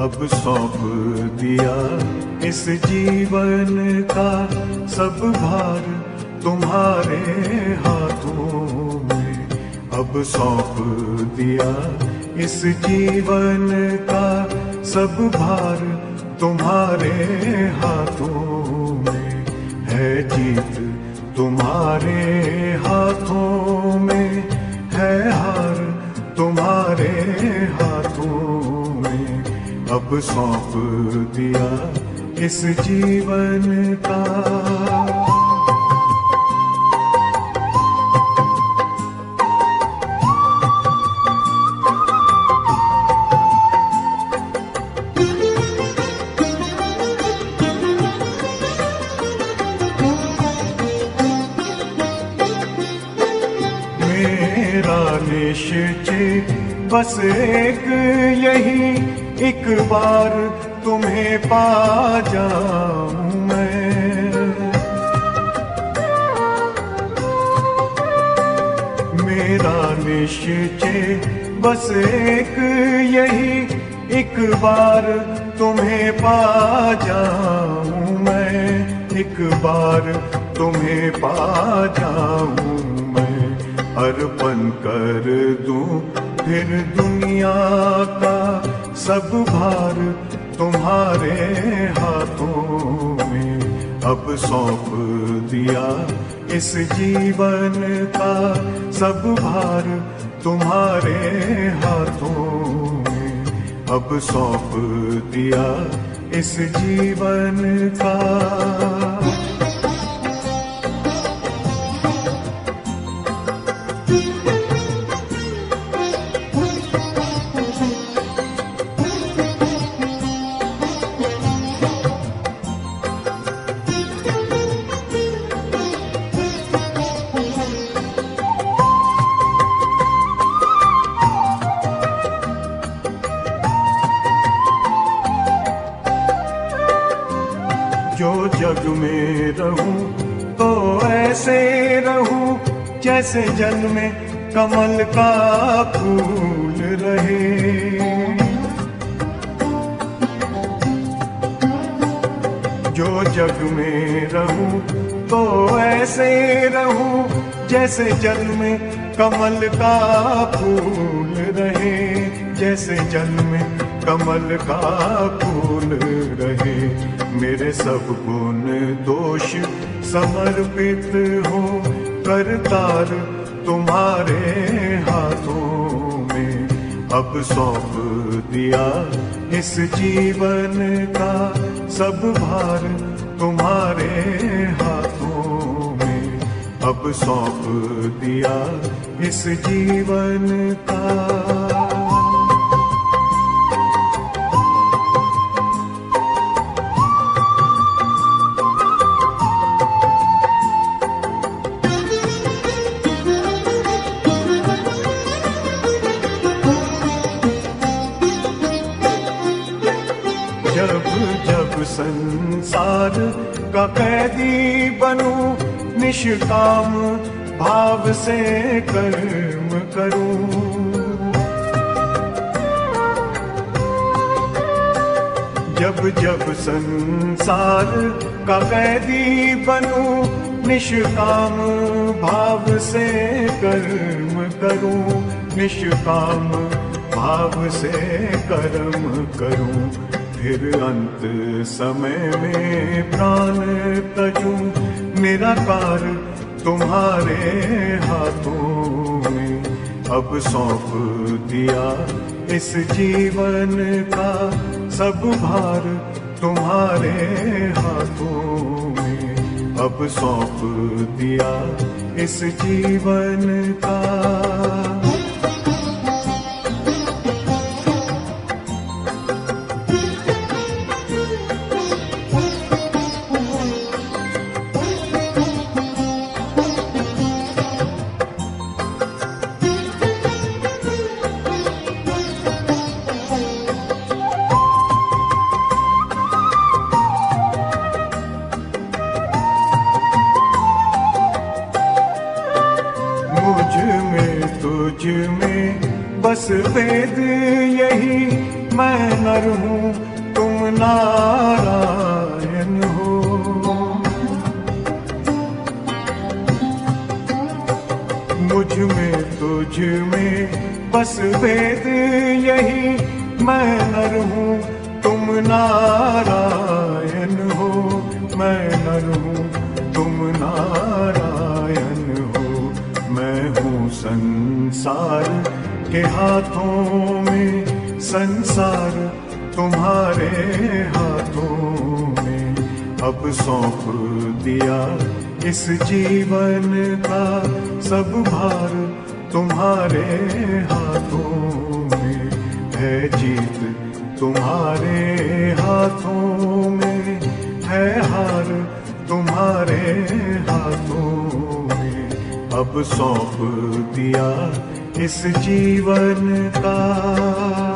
अब सौंप दिया इस जीवन का सब भार तुम्हारे हाथों में। अब सौंप दिया इस जीवन का सब भार तुम्हारे हाथों में। है जीत तुम्हारे हाथों में, है हार तुम्हारे हाथों में। अब सौंप दिया इस जीवन का। मेरा निश्चय बस एक यही, एक बार तुम्हें पा जाऊं मैं। मेरा निश्चय बस एक यही, एक बार तुम्हें पा जाऊं मैं। एक बार तुम्हें पा जाऊं मैं। अर्पण कर दूं फिर दुनिया का सब भार तुम्हारे हाथों में। अब सौंप दिया इस जीवन का सब भार तुम्हारे हाथों में। अब सौंप दिया इस जीवन का। जो जग में रहूं तो ऐसे रहूं जैसे जल में कमल का फूल रहे। जो जग में रहूं तो ऐसे रहूं जैसे जल में कमल का फूल रहे। जैसे जल में कमल का फूल रहे। मेरे सब गुण दोष समर्पित हो करतार तुम्हारे हाथों में। अब सौंप दिया इस जीवन का सब भार तुम्हारे हाथों में। अब सौंप दिया इस जीवन का। जब जब संसार का कैदी बनूं, निष्काम भाव से कर्म करूं। जब जब संसार का कैदी बनूं, निष्काम भाव से कर्म करूं। निष्काम भाव से कर्म करूं। फिर अंत समय में प्राण तजूं, निराकार तुम्हारे हाथों में। अब सौंप दिया इस जीवन का सब भार तुम्हारे हाथों में। अब सौंप दिया इस जीवन का। बस भेद यही, मैं नर हूँ तुम नारायण हो। मुझ में तुझ में बस भेद यही, मैं नर हूँ तुम नारायण हो। मैं नर हूँ तुम नारायण हो। मैं हूँ संसार के हाथों में, संसार तुम्हारे हाथों में। अब सौंप दिया इस जीवन का सब भार तुम्हारे हाथों में। है जीत तुम्हारे हाथों में, है हार तुम्हारे हाथों में। अब सौंप दिया इस जीवन का।